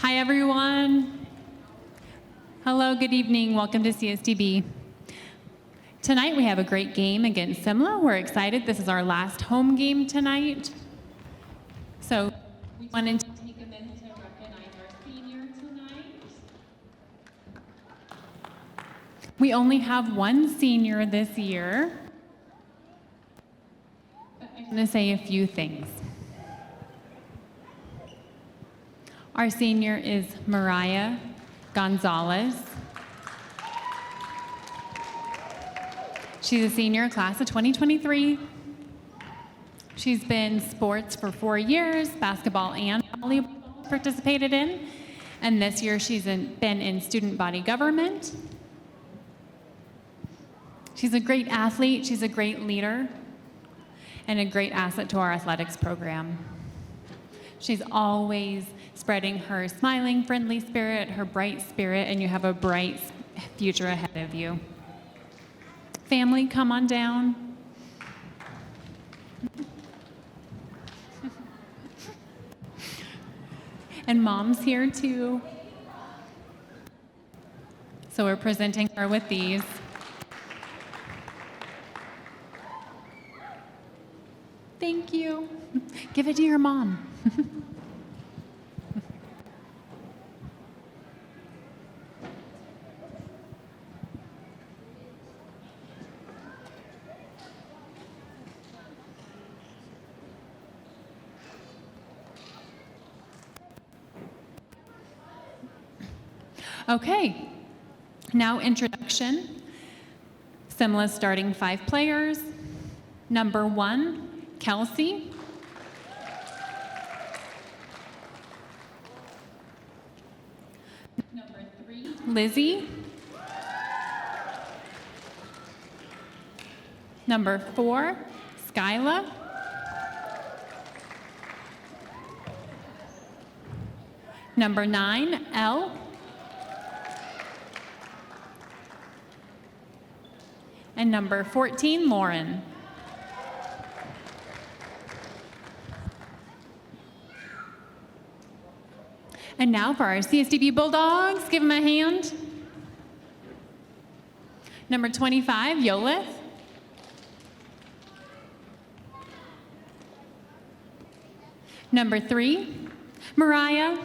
Hi, everyone. Hello, good evening. Welcome to CSDB. Tonight, we have a great game against Simla. We're excited. This is our last home game tonight. So we wanted to take a minute to recognize our senior tonight. We only have one senior this year. I'm going to say a few things. Our senior is Mariah Gonzalez. She's a senior class of 2023. She's been sports for 4 years, basketball and volleyball participated in. And this year she's been in student body government. She's a great athlete, she's a great leader, and a great asset to our athletics program. She's always spreading her smiling, friendly spirit, her bright spirit, and you have a bright future ahead of you. Family, come on down. And Mom's here too. So we're presenting her with these. Thank you. Give it to your mom. Okay, now introduction. Simla's starting 5 players. Number 1, Kelsey. Number 3, Lizzie. Number 4, Skyla. Number 9, Elle. And number 14, Lauren. And now for our CSDB Bulldogs, give them a hand. Number 25, Yolith. Number 3, Mariah.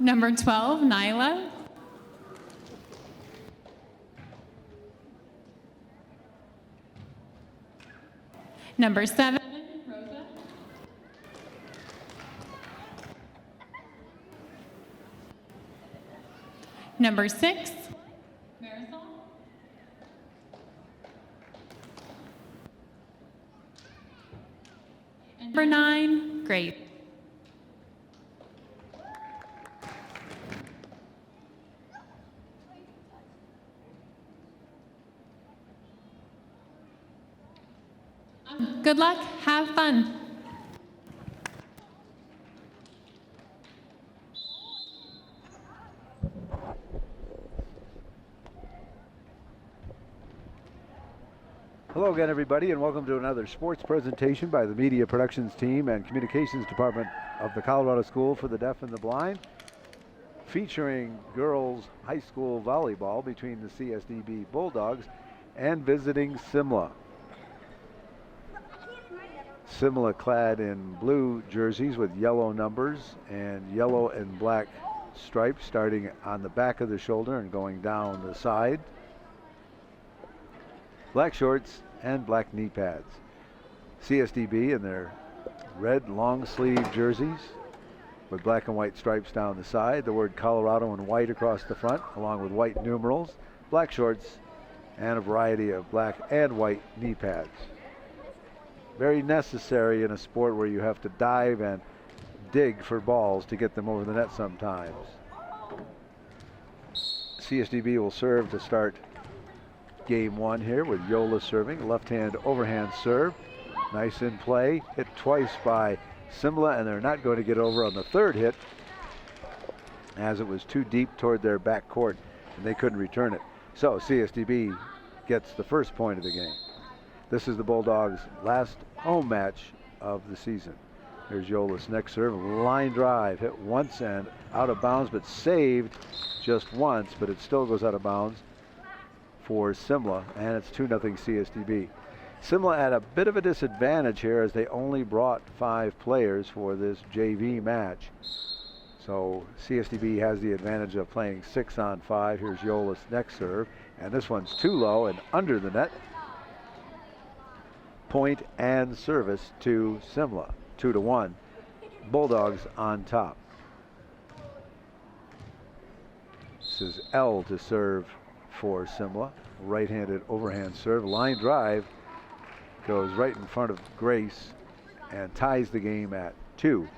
Number 12, Nyla. Number 7, Rosa. Number 6, Marisol. And number 9, Grace. Good luck, have fun. Hello again, everybody, and welcome to another sports presentation by the Media Productions team and Communications Department of the Colorado School for the Deaf and the Blind, featuring girls high school volleyball between the CSDB Bulldogs and visiting Simla. Simla clad in blue jerseys with yellow numbers and yellow and black stripes starting on the back of the shoulder and going down the side. Black shorts and black knee pads. CSDB in their red long sleeve jerseys with black and white stripes down the side, the word Colorado in white across the front along with white numerals, black shorts, and a variety of black and white knee pads. Very necessary in a sport where you have to dive and dig for balls to get them over the net sometimes. CSDB will serve to start game 1 here with Yola serving, left-hand overhand serve. Nice in play, hit twice by Simla, and they're not going to get over on the third hit as it was too deep toward their back court and they couldn't return it. So CSDB gets the first point of the game. This is the Bulldogs' last home match of the season. Here's Yola's next serve, line drive, hit once and out of bounds, but saved just once, but it still goes out of bounds for Simla, and it's 2-0 CSDB. Simla at a bit of a disadvantage here as they only brought 5 players for this JV match. So CSDB has the advantage of playing 6-on-5. Here's Yola's next serve, and this one's too low and under the net. Point and service to Simla, 2-1. Bulldogs on top. This is L to serve for Simla. Right-handed overhand serve, line drive goes right in front of Grace and ties the game at 2.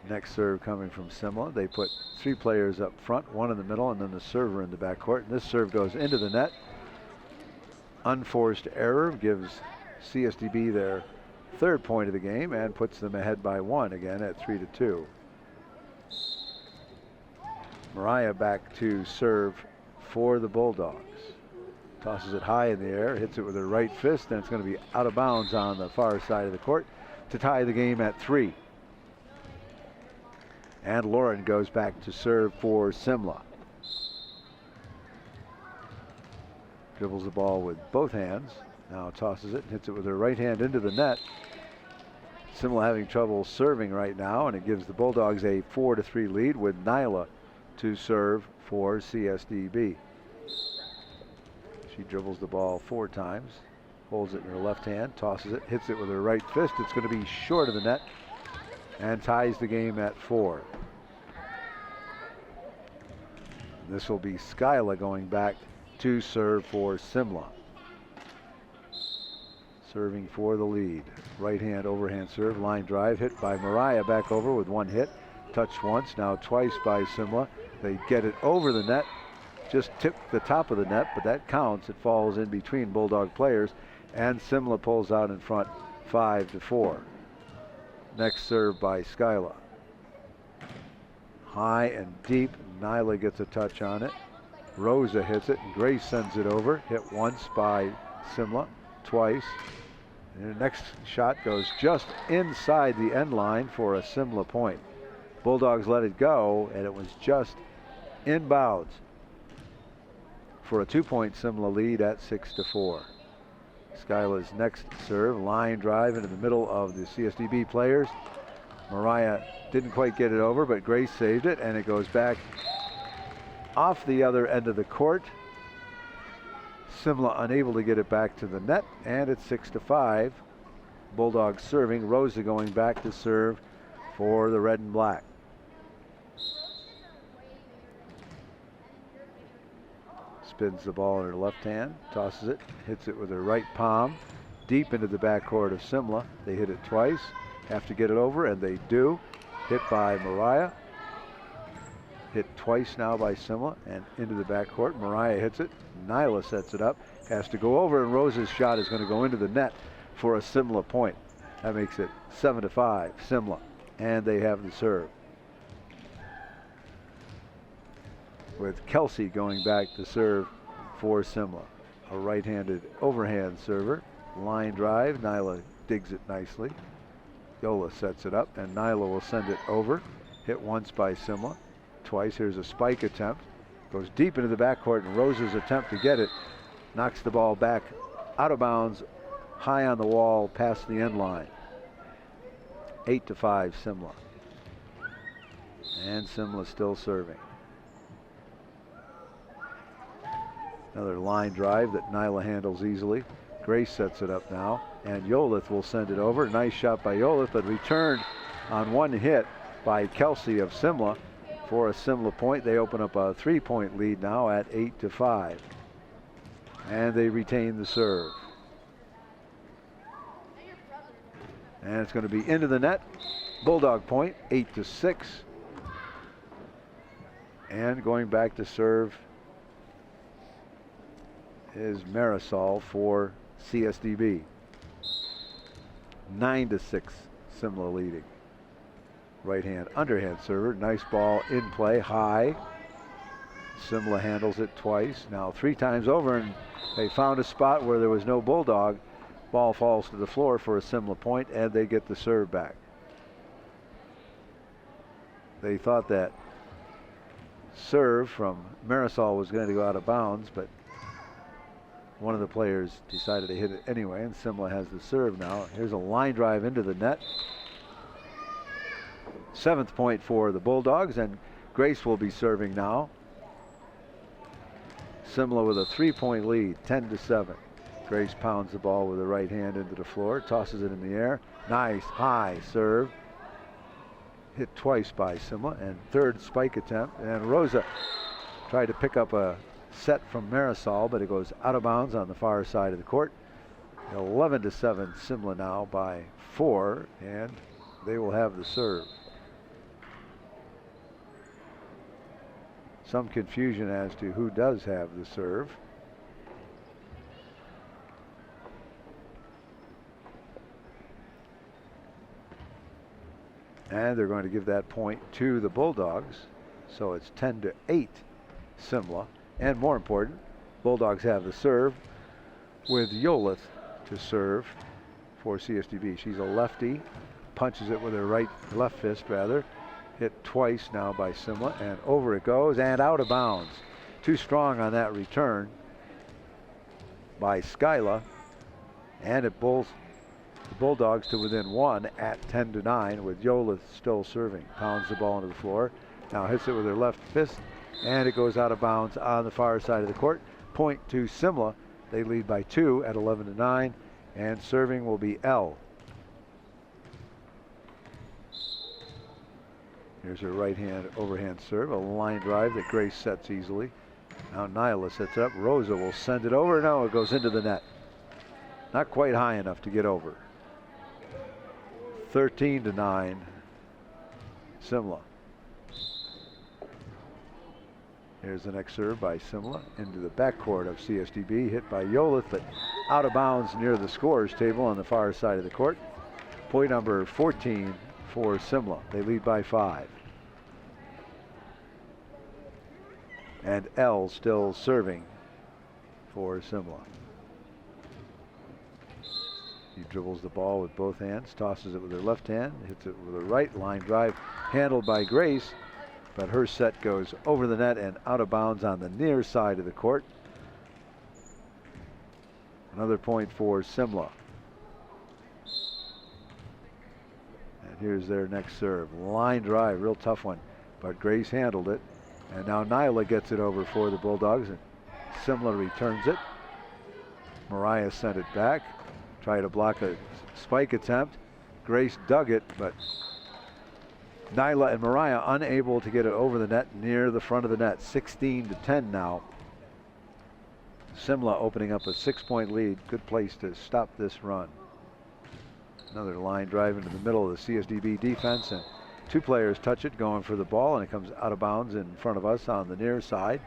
Next serve coming from Simla. They put 3 players up front, 1 in the middle, and then the server in the backcourt. And this serve goes into the net. Unforced error gives CSDB their 3rd point of the game and puts them ahead by 1 again at 3-2. Mariah back to serve for the Bulldogs. Tosses it high in the air, hits it with her right fist, and it's going to be out of bounds on the far side of the court to tie the game at 3. And Lauren goes back to serve for Simla. Dribbles the ball with both hands. Now tosses it and hits it with her right hand into the net. Simla having trouble serving right now, and it gives the Bulldogs a 4-3 lead with Nyla to serve for CSDB. She dribbles the ball 4 times, holds it in her left hand, tosses it, hits it with her right fist. It's going to be short of the net and ties the game at 4. This will be Skyla going back to serve for Simla. Serving for the lead. Right hand overhand serve, line drive, hit by Mariah back over with 1 hit. Touched once, now twice by Simla. They get it over the net, just tipped the top of the net, but that counts. It falls in between Bulldog players, and Simla pulls out in front 5-4. Next serve by Skyla. High and deep. Nyla gets a touch on it. Rosa hits it, and Grace sends it over. Hit once by Simla, twice. And the next shot goes just inside the end line for a Simla point. Bulldogs let it go, and it was just inbounds for a 2-point Simla lead at 6-4. Skyla's next serve, line drive into the middle of the CSDB players. Mariah didn't quite get it over, but Grace saved it, and it goes back off the other end of the court. Simla unable to get it back to the net, and it's 6-5. Bulldogs serving. Rosa going back to serve for the red and black. Spins the ball in her left hand, tosses it, hits it with her right palm, deep into the backcourt of Simla. They hit it twice, have to get it over, and they do. Hit by Mariah. Hit twice now by Simla and into the backcourt. Mariah hits it. Nyla sets it up, has to go over, and Rose's shot is going to go into the net for a Simla point. That makes it 7-5, Simla, and they have the serve. With Kelsey going back to serve for Simla. A right-handed overhand server. Line drive, Nyla digs it nicely. Yola sets it up, and Nyla will send it over. Hit once by Simla, twice. Here's a spike attempt. Goes deep into the backcourt, and Rose's attempt to get it knocks the ball back out of bounds, high on the wall, past the end line. 8-5 Simla. And Simla still serving. Another line drive that Nyla handles easily. Grace sets it up now, and Yolith will send it over. Nice shot by Yolith, but returned on 1 hit by Kelsey of Simla for a Simla point. They open up a 3-point lead now at 8-5. And they retain the serve. And it's going to be into the net. Bulldog point, 8-6. And going back to serve is Marisol for CSDB. 9-6, Simla leading. Right hand, underhand server. Nice ball in play, high. Simla handles it twice, now 3 times over, and they found a spot where there was no bulldog. Ball falls to the floor for a Simla point, and they get the serve back. They thought that serve from Marisol was going to go out of bounds, but one of the players decided to hit it anyway, and Simla has the serve now. Here's a line drive into the net. 7th point for the Bulldogs, and Grace will be serving now. Simla with a 3-point lead, 10-7. Grace pounds the ball with the right hand into the floor, tosses it in the air. Nice high serve. Hit twice by Simla, and 3rd spike attempt. And Rosa tried to pick up a set from Marisol, but it goes out of bounds on the far side of the court. 11-7 Simla now by 4, and they will have the serve. Some confusion as to who does have the serve. And they're going to give that point to the Bulldogs. So it's 10-8 Simla. And more important, Bulldogs have the serve with Yolith to serve for CSDB. She's a lefty, punches it with her left fist rather. Hit twice now by Simla, and over it goes and out of bounds. Too strong on that return by Skyla, and it pulls the Bulldogs to within 1 at 10-9 with Yolith still serving. Pounds the ball into the floor, now hits it with her left fist, and it goes out of bounds on the far side of the court. Point to Simla. They lead by 2 at 11-9, and serving will be L. Here's her right hand overhand serve, a line drive that Grace sets easily. Now Nyla sets up. Rosa will send it over. No, it goes into the net. Not quite high enough to get over. 13-9 Simla. Here's the next serve by Simla into the backcourt of CSDB. Hit by Yolith, but out of bounds near the scorer's table on the far side of the court. Point number 14 for Simla. They lead by 5. And L still serving for Simla. He dribbles the ball with both hands, tosses it with her left hand, hits it with her right. Line drive handled by Grace, but her set goes over the net and out of bounds on the near side of the court. Another point for Simla. And here's their next serve. Line drive, real tough one, but Grace handled it. And now Nyla gets it over for the Bulldogs, and Simla returns it. Mariah sent it back, tried to block a spike attempt. Grace dug it, but Nyla and Mariah unable to get it over the net near the front of the net. 16-10 now. Simla opening up a 6-point lead. Good place to stop this run. Another line drive into the middle of the CSDB defense, and 2 players touch it going for the ball, and it comes out of bounds in front of us on the near side.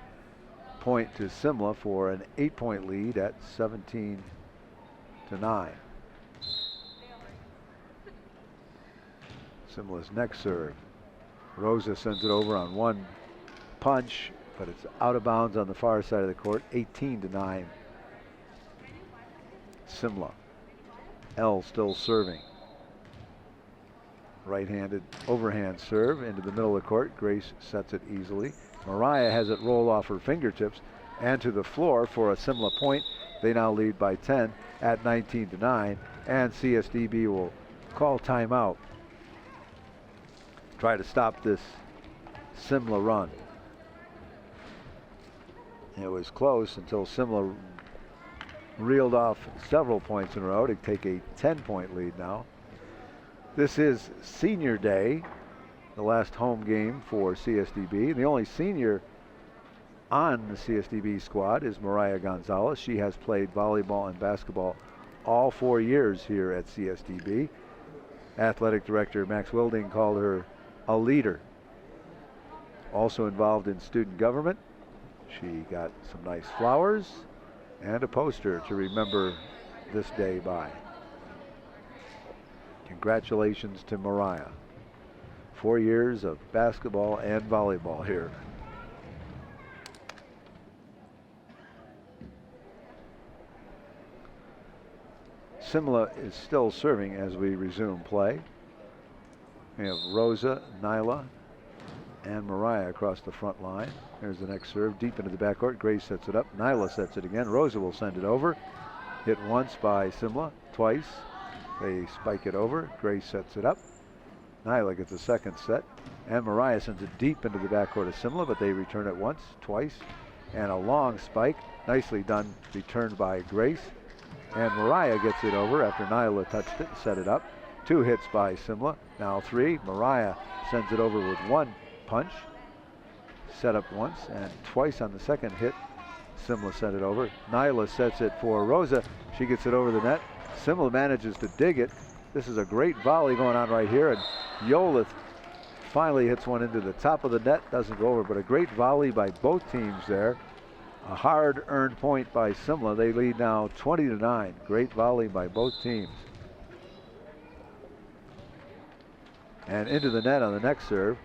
Point to Simla for an 8-point lead at 17-9. Simla's next serve. Rosa sends it over on one punch, but it's out of bounds on the far side of the court. 18-9 Simla. L still serving. Right-handed overhand serve into the middle of the court. Grace sets it easily. Mariah has it roll off her fingertips and to the floor for a Simla point. They now lead by 10 at 19-9, and CSDB will call timeout. Try to stop this Simla run. It was close until Simla reeled off several points in a row to take a 10-point lead now. This is senior day, the last home game for CSDB. The only senior on the CSDB squad is Mariah Gonzalez. She has played volleyball and basketball all 4 years here at CSDB. Athletic Director Max Wilding called her a leader. Also involved in student government. She got some nice flowers and a poster to remember this day by. Congratulations to Mariah. 4 years of basketball and volleyball here. Simla is still serving as we resume play. We have Rosa, Nyla, and Mariah across the front line. Here's the next serve, deep into the backcourt. Grace sets it up. Nyla sets it again. Rosa will send it over. Hit once by Simla, twice. They spike it over. Grace sets it up. Nyla gets a second set. And Mariah sends it deep into the backcourt of Simla, but they return it once, twice. And a long spike. Nicely done, returned by Grace. And Mariah gets it over after Nyla touched it, set it up. 2 hits by Simla, now 3. Mariah sends it over with 1 punch. Set up once and twice on the second hit. Simla sent it over. Nyla sets it for Rosa. She gets it over the net. Simla manages to dig it. This is a great volley going on right here. And Yolith finally hits one into the top of the net. Doesn't go over, but a great volley by both teams there. A hard-earned point by Simla. They lead now 20-9. Great volley by both teams. And into the net on the next serve.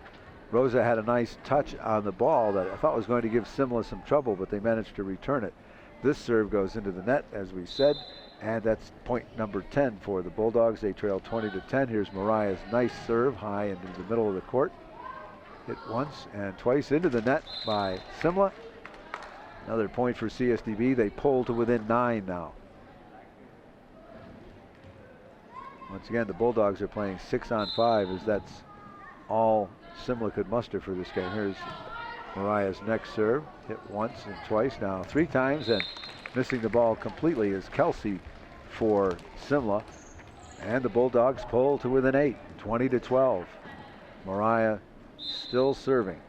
Rosa had a nice touch on the ball that I thought was going to give Simla some trouble, but they managed to return it. This serve goes into the net, as we said, and that's point number 10 for the Bulldogs. They trail 20-10. Here's Mariah's nice serve, high into the middle of the court. Hit once and twice into the net by Simla. Another point for CSDB. They pull to within 9 now. Once again, the Bulldogs are playing 6-on-5, as that's all Simla could muster for this game. Here's Mariah's next serve. Hit once and twice, now 3 times, and missing the ball completely is Kelsey for Simla. And the Bulldogs pull to within 8, 20-12. Mariah still serving.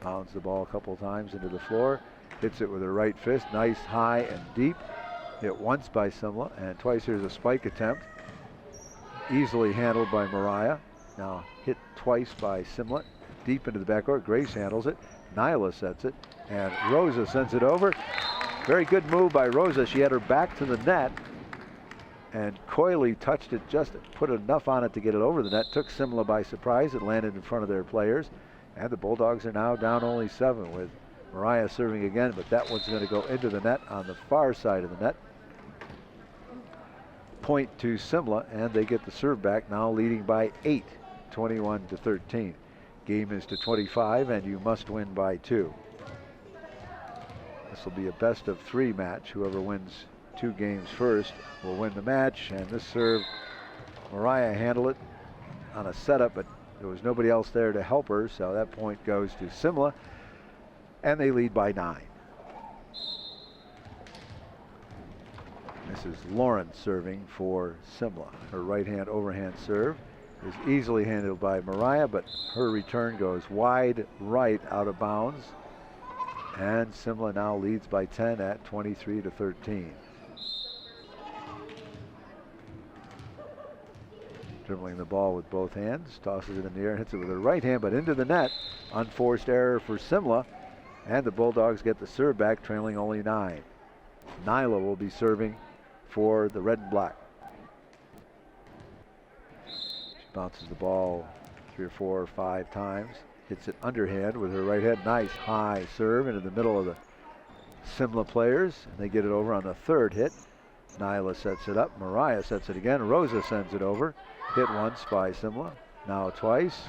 Pounds the ball a couple times into the floor. Hits it with her right fist. Nice high and deep. Hit once by Simla and twice. Here's a spike attempt. Easily handled by Mariah. Now hit twice by Simla. Deep into the backcourt. Grace handles it. Nyla sets it. And Rosa sends it over. Very good move by Rosa. She had her back to the net and coyly touched it, just put enough on it to get it over the net. Took Simla by surprise. It landed in front of their players. And the Bulldogs are now down only 7 with Mariah serving again, but that one's going to go into the net on the far side of the net. Point to Simla, and they get the serve back, now leading by 8, 21-13. Game is to 25, and you must win by 2. This will be a best of 3 match. Whoever wins 2 games first will win the match. And this serve, Mariah handled it on a setup, but there was nobody else there to help her, so that point goes to Simla, and they lead by 9. This is Lauren serving for Simla. Her right-hand overhand serve is easily handled by Mariah, but her return goes wide right out of bounds, and Simla now leads by 10 at 23-13. Dribbling the ball with both hands, tosses it in the air, hits it with her right hand, but into the net. Unforced error for Simla, and the Bulldogs get the serve back, trailing only 9. Nyla will be serving for the red and black. She bounces the ball 3 or 4 or 5 times, hits it underhand with her right hand. Nice high serve into the middle of the Simla players, and they get it over on the 3rd hit. Nyla sets it up, Mariah sets it again, Rosa sends it over. Hit once by Simla, now twice,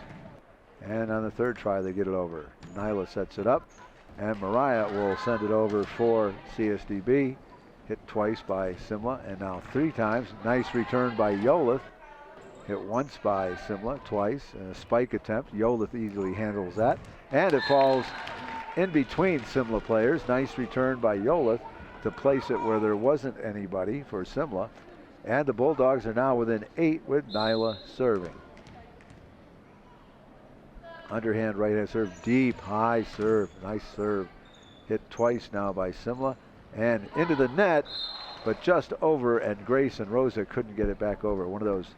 and on the 3rd try they get it over. Nyla sets it up, and Mariah will send it over for CSDB. Hit twice by Simla, and now 3 times. Nice return by Yolith. Hit once by Simla, twice, and a spike attempt. Yolith easily handles that, and it falls in between Simla players. Nice return by Yolith to place it where there wasn't anybody for Simla. And the Bulldogs are now within 8 with Nyla serving. Underhand right-hand serve, deep, high serve, nice serve. Hit twice now by Simla, and into the net, but just over, and Grace and Rosa couldn't get it back over. One of those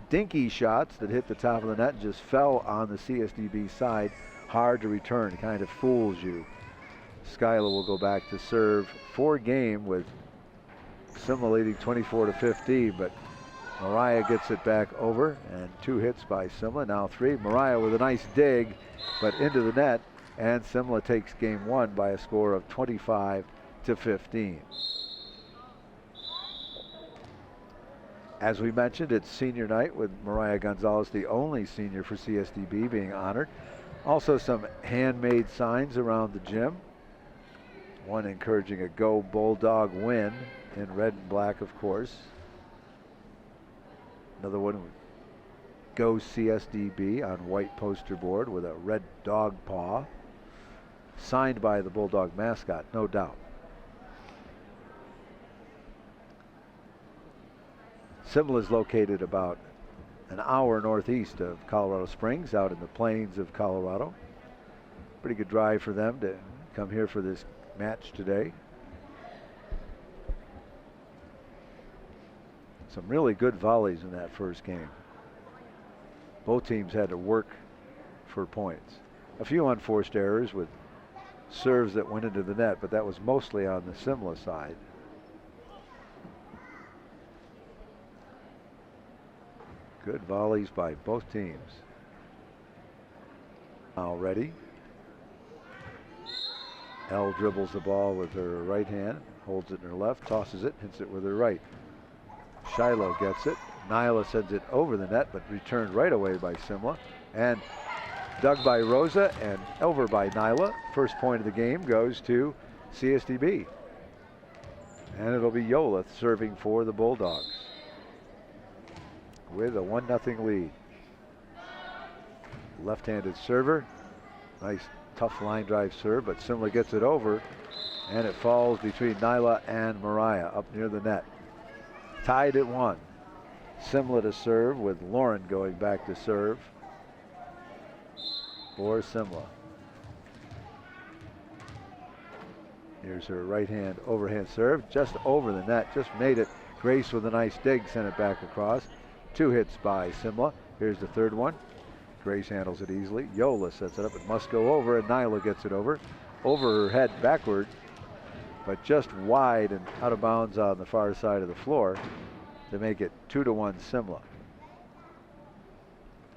dinky shots that hit the top of the net and just fell on the CSDB side. Hard to return, kind of fools you. Skyla will go back to serve for game with Simla leading 24-15, but Mariah gets it back over, and 2 hits by Simla, now 3. Mariah with a nice dig, but into the net, and Simla takes game 1 by a score of 25-15. As we mentioned, it's senior night with Mariah Gonzalez, the only senior for CSDB, being honored. Also some handmade signs around the gym. One encouraging a Go Bulldog win in red and black, of course. Another one, Go CSDB, on white poster board with a red dog paw. Signed by the Bulldog mascot, no doubt. Simla is located about an hour northeast of Colorado Springs, out in the plains of Colorado. Pretty good drive for them to come here for this match today. Some really good volleys in that first game. Both teams had to work for points. A few unforced errors with serves that went into the net, but that was mostly on the Simla side. Good volleys by both teams. Now ready. Elle dribbles the ball with her right hand, holds it in her left, tosses it, hits it with her right. Shiloh gets it. Nyla sends it over the net, but returned right away by Simla. And dug by Rosa and over by Nyla. First point of the game goes to CSDB. And it'll be Yoleth serving for the Bulldogs with a 1-0 lead. Left-handed server. Nice tough line drive serve, but Simla gets it over, and it falls between Nyla and Mariah up near the net. Tied at 1. Simla to serve, with Lauren going back to serve for Simla. Here's her right hand overhand serve, just over the net, just made it. Grace with a nice dig, sent it back across. 2 hits by Simla. Here's the third one. Grace handles it easily. Yola sets it up. It must go over, and Nyla gets it over her head backward, but just wide and out of bounds on the far side of the floor to make it 2-1 Simla.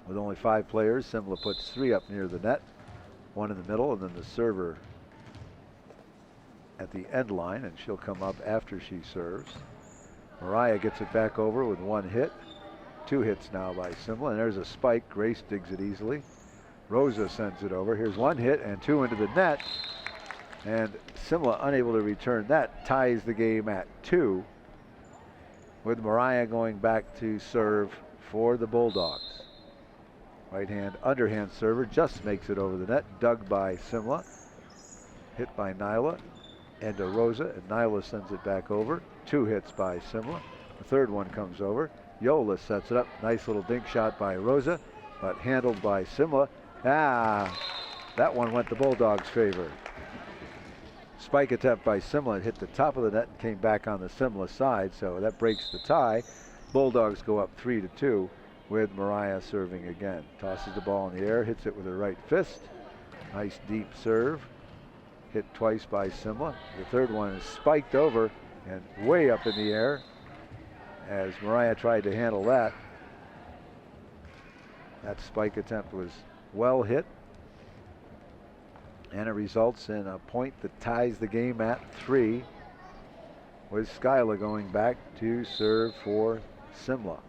With only 5 players, Simla puts 3 up near the net, 1 in the middle, and then the server at the end line, and she'll come up after she serves. Mariah gets it back over with 1 hit. 2 hits now by Simla, and there's a spike. Grace digs it easily. Rosa sends it over. Here's 1 hit and 2 into the net, and Simla unable to return that. Ties the game at 2, with Mariah going back to serve for the Bulldogs. Right hand underhand server just makes it over the net. Dug by Simla, hit by Nyla and to Rosa, and Nyla sends it back over. 2 hits by Simla. The third one comes over. Yola sets it up. Nice little dink shot by Rosa, but handled by Simla. That one went the Bulldogs' favor. Spike attempt by Simla hit the top of the net and came back on the Simla side, so that breaks the tie. Bulldogs go up 3-2 with Mariah serving again. Tosses the ball in the air, hits it with her right fist. Nice deep serve. Hit twice by Simla. The third one is spiked over and way up in the air, as Mariah tried to handle that. That spike attempt was well hit, and it results in a point that ties the game at 3, with Skyla going back to serve for Simla.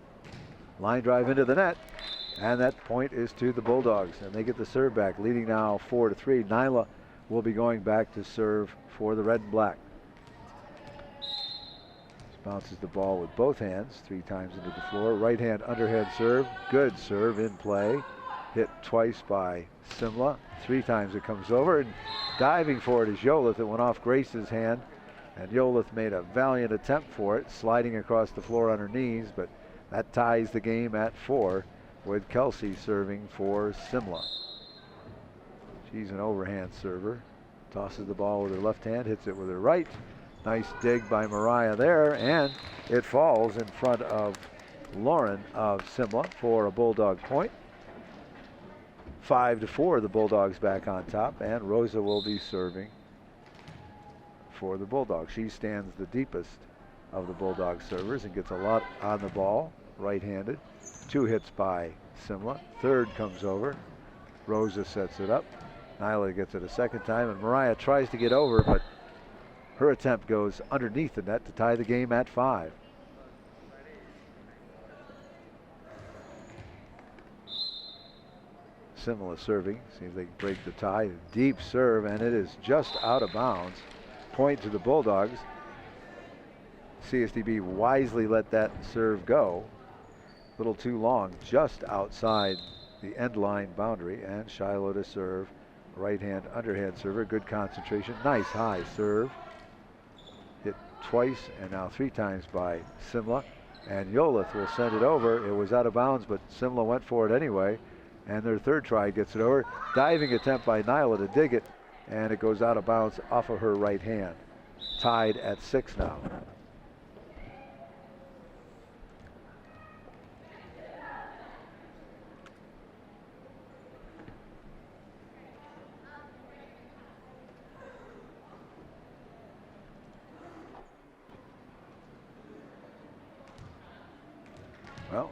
Line drive into the net, and that point is to the Bulldogs, and they get the serve back, leading now 4-3. Nyla will be going back to serve for the red and black. Bounces the ball with both hands 3 times into the floor. Right hand underhand serve. Good serve in play. Hit twice by Simla. 3 times it comes over, and diving for it is Yoleth. It went off Grace's hand, and Yoleth made a valiant attempt for it, sliding across the floor on her knees, but that ties the game at 4, with Kelsey serving for Simla. She's an overhand server. Tosses the ball with her left hand, hits it with her right. Nice dig by Mariah there, and it falls in front of Lauren of Simla for a Bulldog point. 5-4, the Bulldogs back on top, and Rosa will be serving for the Bulldogs. She stands the deepest of the Bulldog servers and gets a lot on the ball, right-handed. 2 hits by Simla. Third comes over. Rosa sets it up. Nyla gets it a second time, and Mariah tries to get over, but her attempt goes underneath the net to tie the game at 5. Simla serving. See if they can break the tie. Deep serve, and it is just out of bounds. Point to the Bulldogs. CSDB wisely let that serve go. A little too long, just outside the end line boundary. And Shiloh to serve. Right hand, underhand server. Good concentration. Nice high serve. Hit twice and now 3 times by Simla. And Yolith will send it over. It was out of bounds, but Simla went for it anyway. And their third try gets it over. Diving attempt by Nyla to dig it. And it goes out of bounds off of her right hand. Tied at 6 now. Well,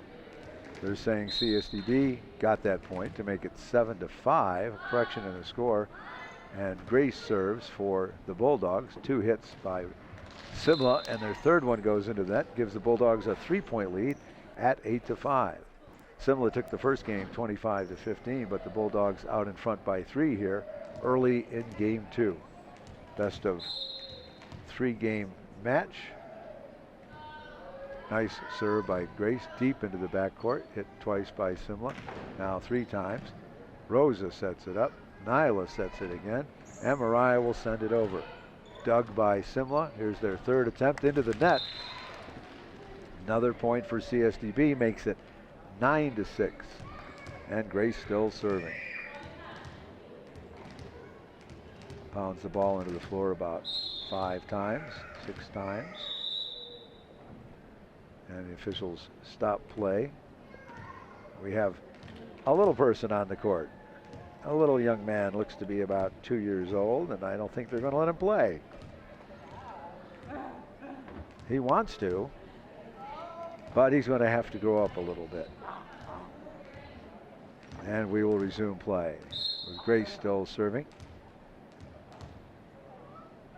they're saying CSDB got that point to make it 7-5. Correction in the score. And Grace serves for the Bulldogs. 2 hits by Simla, and their third one goes into that. Gives the Bulldogs a 3-point lead at 8-5. Simla took the first game 25-15, but the Bulldogs out in front by 3 here early in game 2. Best of 3 game match. Nice serve by Grace deep into the backcourt. Hit twice by Simla. Now 3 times. Rosa sets it up. Nyla sets it again. And Mariah will send it over. Dug by Simla. Here's their third attempt into the net. Another point for CSDB makes it 9-6. And Grace still serving. Pounds the ball into the floor about 5 times, 6 times. And the officials stop play. We have a little person on the court. A little young man, looks to be about 2 years old, and I don't think they're going to let him play. He wants to, but he's going to have to grow up a little bit. And we will resume play with Grace still serving.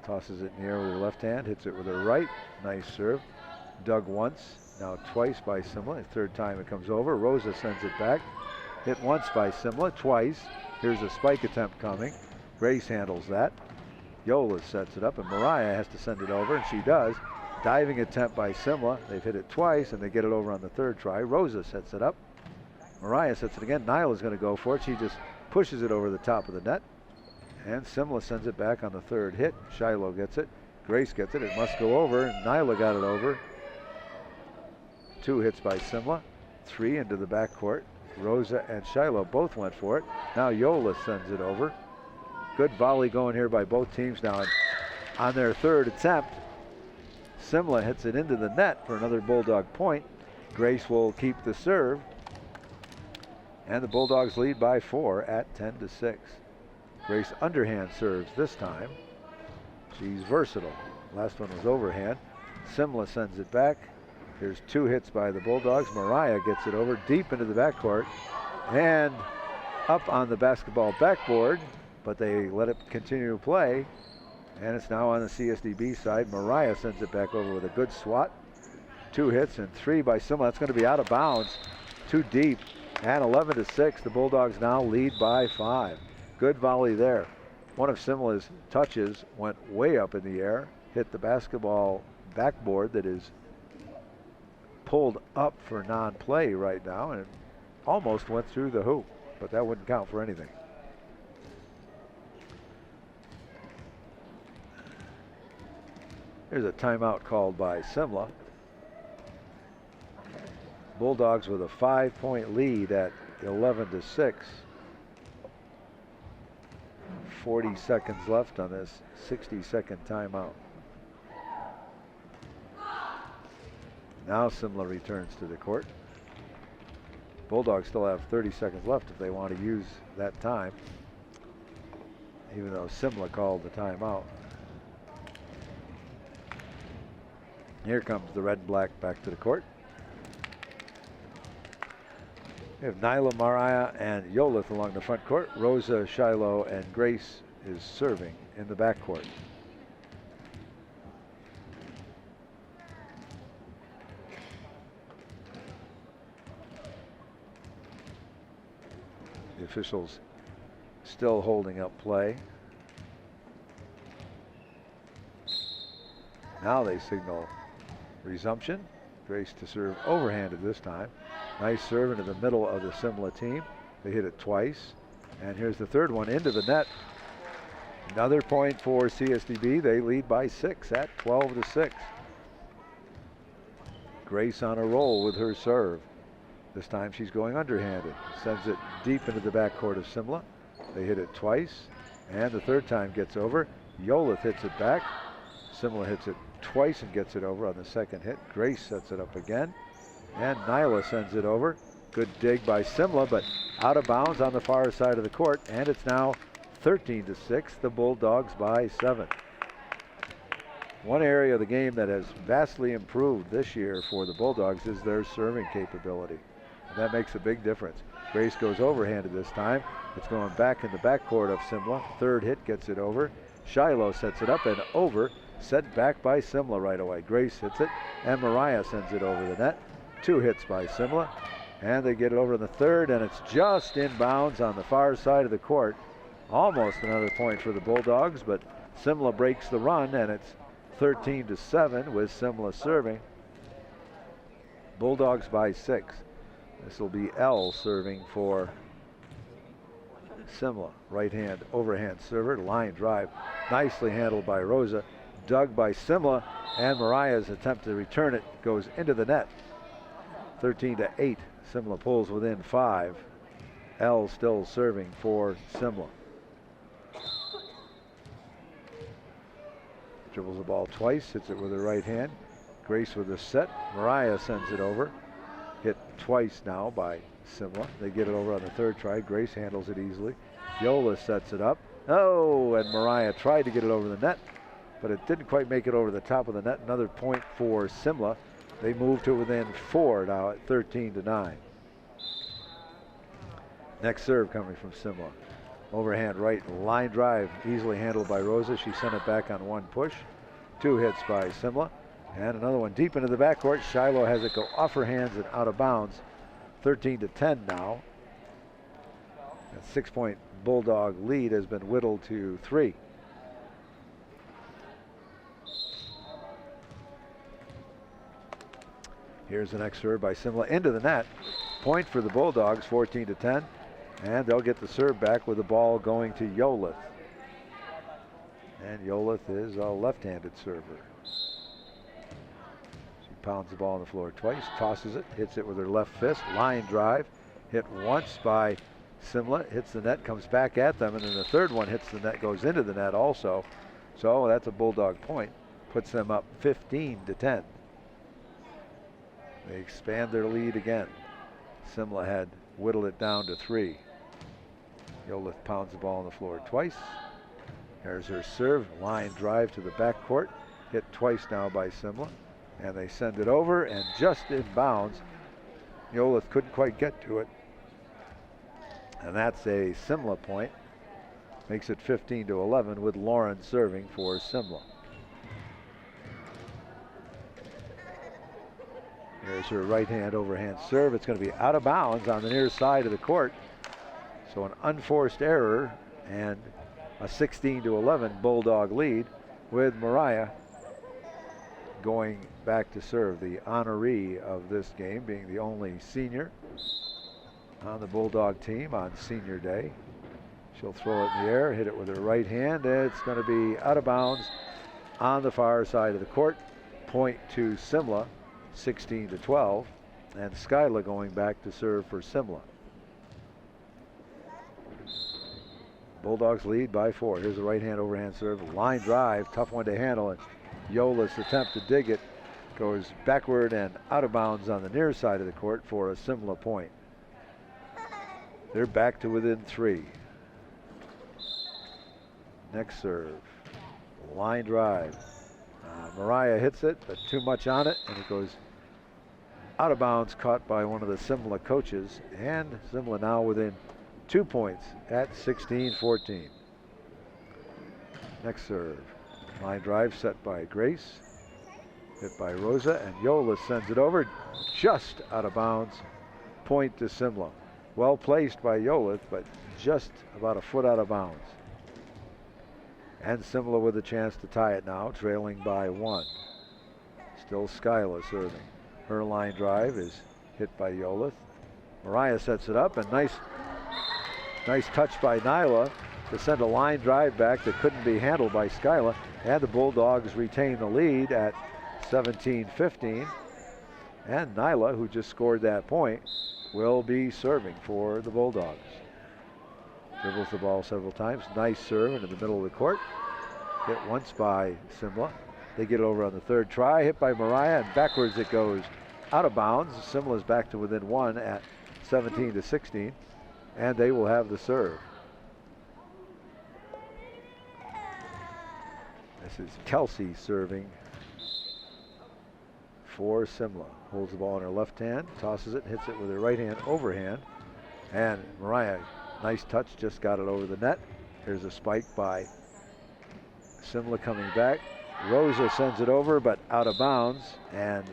Tosses it in the air with her left hand, hits it with her right. Nice serve. Dug once, now twice by Simla. Third time it comes over. Rosa sends it back. Hit once by Simla, twice. Here's a spike attempt coming. Grace handles that. Yola sets it up, and Mariah has to send it over, and she does. Diving attempt by Simla. They've hit it twice, and they get it over on the third try. Rosa sets it up. Mariah sets it again. Nyla's going to go for it. She just pushes it over the top of the net. And Simla sends it back on the third hit. Shiloh gets it. Grace gets it. It must go over. Nyla got it over. 2 hits by Simla. 3 into the backcourt. Rosa and Shiloh both went for it. Now Yola sends it over. Good volley going here by both teams now. And on their third attempt, Simla hits it into the net for another Bulldog point. Grace will keep the serve. And the Bulldogs lead by 4 at 10-6. Grace underhand serves this time. She's versatile. Last one was overhand. Simla sends it back. Here's 2 hits by the Bulldogs. Mariah gets it over deep into the backcourt and up on the basketball backboard, but they let it continue to play. And it's now on the CSDB side. Mariah sends it back over with a good swat. 2 hits and 3 by Simla. That's going to be out of bounds. Too deep. And 11-6. The Bulldogs now lead by 5. Good volley there. One of Simla's touches went way up in the air, hit the basketball backboard that is pulled up for non-play right now, and it almost went through the hoop, but that wouldn't count for anything. Here's a timeout called by Simla. Bulldogs with a 5-point lead at 11-6. 40 seconds left on this 60-second timeout. Now Simla returns to the court. Bulldogs still have 30 seconds left if they want to use that time, even though Simla called the timeout. Here comes the red and black back to the court. We have Nyla, Mariah, and Yolith along the front court. Rosa, Shiloh, and Grace is serving in the backcourt. The officials still holding up play. Now they signal resumption. Grace to serve overhanded this time. Nice serve into the middle of the Simla team. They hit it twice. And here's the third one into the net. Another point for CSDB. They lead by 6 at 12-6. Grace on a roll with her serve. This time she's going underhanded. Sends it deep into the backcourt of Simla. They hit it twice. And the third time gets over. Yolith hits it back. Simla hits it twice and gets it over on the second hit. Grace sets it up again. And Nyla sends it over. Good dig by Simla, but out of bounds on the far side of the court. And it's now 13-6. The Bulldogs by 7. One area of the game that has vastly improved this year for the Bulldogs is their serving capability. And that makes a big difference. Grace goes overhanded this time. It's going back in the backcourt of Simla. Third hit gets it over. Shiloh sets it up and over. Set back by Simla right away. Grace hits it, and Mariah sends it over the net. 2 hits by Simla, and they get it over in the third, and it's just in bounds on the far side of the court. Almost another point for the Bulldogs, but Simla breaks the run, and it's 13-7 with Simla serving. Bulldogs by 6. This will be L serving for Simla. Right hand overhand server, line drive. Nicely handled by Rosa. Dug by Simla, and Mariah's attempt to return it goes into the net. 13-8. Simla pulls within 5. L still serving for Simla. Dribbles the ball twice, hits it with her right hand. Grace with a set. Mariah sends it over. Hit twice now by Simla. They get it over on the third try. Grace handles it easily. Yola sets it up. Oh, and Mariah tried to get it over the net, but it didn't quite make it over the top of the net. Another point for Simla. They move to within 4 now at 13-9. Next serve coming from Simla. Overhand right line drive, easily handled by Rosa. She sent it back on one push. 2 hits by Simla. And another one deep into the backcourt. Shiloh has it go off her hands and out of bounds. 13-10 now. That 6-point Bulldog lead has been whittled to 3. Here's the next serve by Simla into the net. Point for the Bulldogs, 14-10. And they'll get the serve back with the ball going to Yolith. And Yolith is a left-handed server. She pounds the ball on the floor twice, tosses it, hits it with her left fist. Line drive, hit once by Simla, hits the net, comes back at them, and then the third one hits the net, goes into the net also. So that's a Bulldog point. Puts them up 15-10. They expand their lead again. Simla had whittled it down to 3. Yolith pounds the ball on the floor twice. Here's her serve, line drive to the backcourt. Hit twice now by Simla. And they send it over, and just in bounds. Yolith couldn't quite get to it. And that's a Simla point. Makes it 15-11 with Lauren serving for Simla. Here's her right hand overhand serve. It's going to be out of bounds on the near side of the court. So an unforced error and a 16-11 Bulldog lead with Mariah going back to serve, the honoree of this game, being the only senior on the Bulldog team on senior day. She'll throw it in the air, hit it with her right hand. It's going to be out of bounds on the far side of the court. Point to Simla. 16-12, and Skyla going back to serve for Simla. Bulldogs lead by 4. Here's a right hand overhand serve, line drive, tough one to handle, and Yola's attempt to dig it goes backward and out of bounds on the near side of the court for a Simla point. They're back to within 3. Next serve, line drive. Mariah hits it, but too much on it, and it goes out of bounds, caught by one of the Simla coaches, and Simla now within 2 points at 16-14. Next serve, line drive set by Grace, hit by Rosa, and Yola sends it over, just out of bounds. Point to Simla. Well placed by Yola, but just about a foot out of bounds. And Simla with a chance to tie it now, trailing by 1. Still Skyla serving. Her line drive is hit by Yolith. Mariah sets it up, and nice touch by Nyla to send a line drive back that couldn't be handled by Skyla. And the Bulldogs retain the lead at 17-15. And Nyla, who just scored that point, will be serving for the Bulldogs. Dribbles the ball several times. Nice serve into the middle of the court. Hit once by Simla. They get it over on the third try. Hit by Mariah, and backwards it goes out of bounds. Simla's back to within 1 at 17-16. And they will have the serve. This is Kelsey serving for Simla. Holds the ball in her left hand, tosses it, hits it with her right hand overhand. And Mariah, nice touch, just got it over the net. Here's a spike by Simla coming back. Rosa sends it over, but out of bounds. And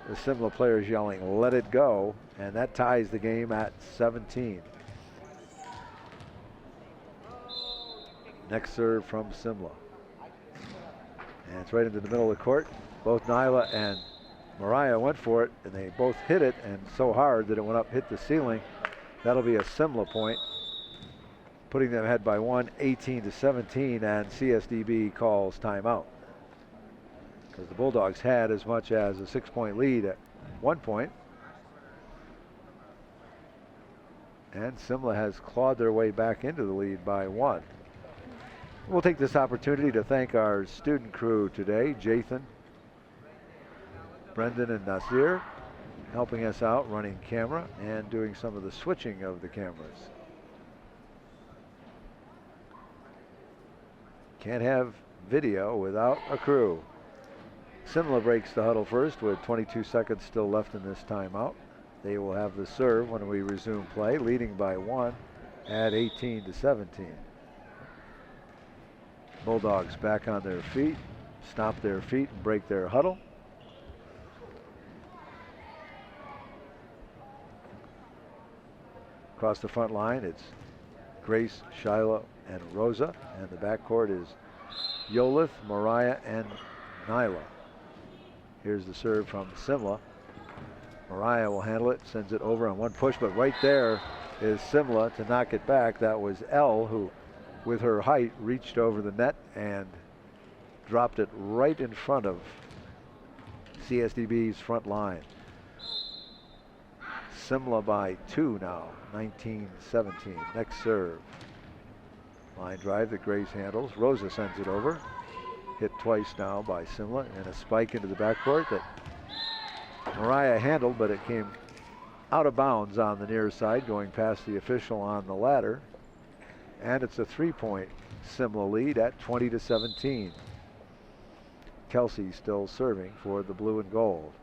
the Simla players yelling, "Let it go." And that ties the game at 17. Next serve from Simla. And it's right into the middle of the court. Both Nyla and Mariah went for it, and they both hit it, and so hard that it went up, hit the ceiling. That'll be a Simla point, putting them ahead by 1, 18-17, and CSDB calls timeout. Because the Bulldogs had as much as a 6-point lead at one point. And Simla has clawed their way back into the lead by 1. We'll take this opportunity to thank our student crew today, Jathan, Brendan, and Nasir, helping us out running camera and doing some of the switching of the cameras. Can't have video without a crew. Simla breaks the huddle first with 22 seconds still left in this timeout. They will have the serve when we resume play, leading by 1 at 18-17. Bulldogs back on their feet, stomp their feet and break their huddle. Across the front line, it's Grace, Shiloh, and Rosa. And the backcourt is Yolith, Mariah, and Nyla. Here's the serve from Simla. Mariah will handle it, sends it over on one push, but right there is Simla to knock it back. That was Elle, who with her height reached over the net and dropped it right in front of CSDB's front line. Simla by 2 now, 19-17. Next serve. Line drive that Grace handles. Rosa sends it over. Hit twice now by Simla, and a spike into the backcourt that Mariah handled, but it came out of bounds on the near side, going past the official on the ladder. And it's a 3-point Simla lead at 20-17. Kelsey still serving for the blue and gold.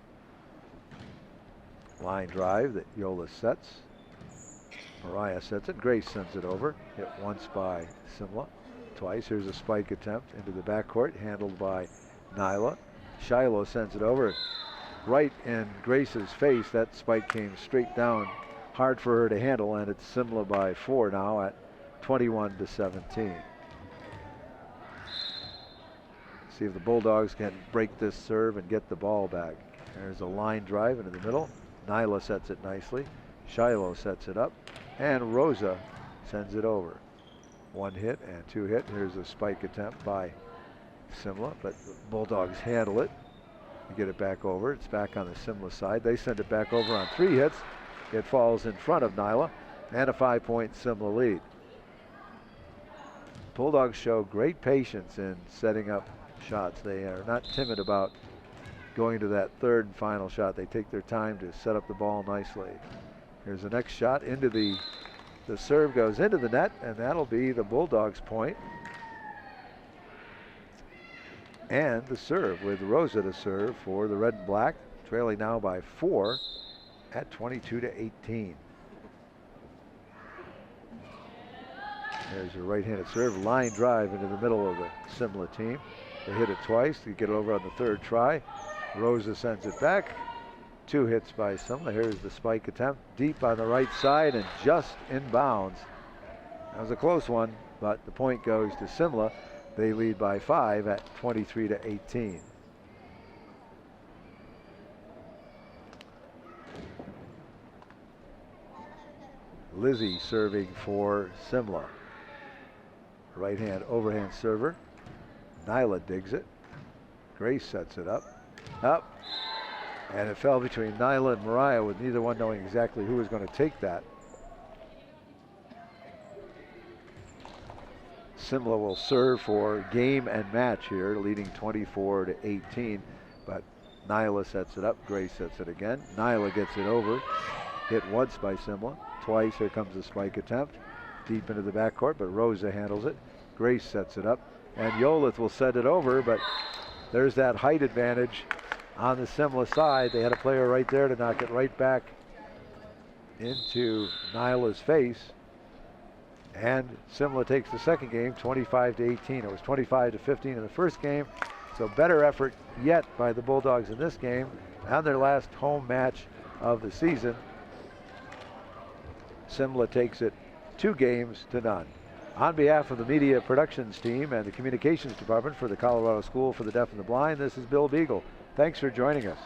Line drive that Yola sets. Mariah sets it. Grace sends it over. Hit once by Simla. Twice. Here's a spike attempt into the backcourt, handled by Nyla. Shiloh sends it over. Right in Grace's face. That spike came straight down. Hard for her to handle, and it's Simla by 4 now at 21-17. See if the Bulldogs can break this serve and get the ball back. There's a line drive into the middle. Nyla sets it nicely. Shiloh sets it up, and Rosa sends it over. 1 hit and 2 hit. Here's a spike attempt by Simla, but the Bulldogs handle it. You get it back over. It's back on the Simla side. They send it back over on 3 hits. It falls in front of Nyla, and a 5-point Simla lead. Bulldogs show great patience in setting up shots. They are not timid about going to that third and final shot. They take their time to set up the ball nicely. Here's the next shot into the serve goes into the net, and that'll be the Bulldogs' point. And the serve with Rosa to serve for the red and black, trailing now by 4 at 22-18. There's a right-handed serve, line drive into the middle of the Simla team. They hit it twice. They get it over on the third try. Rosa sends it back. 2 hits by Simla. Here's the spike attempt, deep on the right side and just in bounds. That was a close one, but the point goes to Simla. They lead by 5 at 23-18. Lizzie serving for Simla. Right hand overhand server. Nyla digs it. Grace sets it up. And it fell between Nyla and Mariah, with neither one knowing exactly who was going to take that. Simla will serve for game and match here, leading 24-18. But Nyla sets it up. Grace sets it again. Nyla gets it over. Hit once by Simla. Twice. Here comes the spike attempt. Deep into the backcourt, but Rosa handles it. Grace sets it up. And Yolith will set it over, but there's that height advantage on the Simla side. They had a player right there to knock it right back into Nyla's face. And Simla takes the second game 25-18. It was 25-15 in the first game. So better effort yet by the Bulldogs in this game, and their last home match of the season. Simla takes it 2-0. On behalf of the media productions team and the communications department for the Colorado School for the Deaf and the Blind, this is Bill Beagle. Thanks for joining us.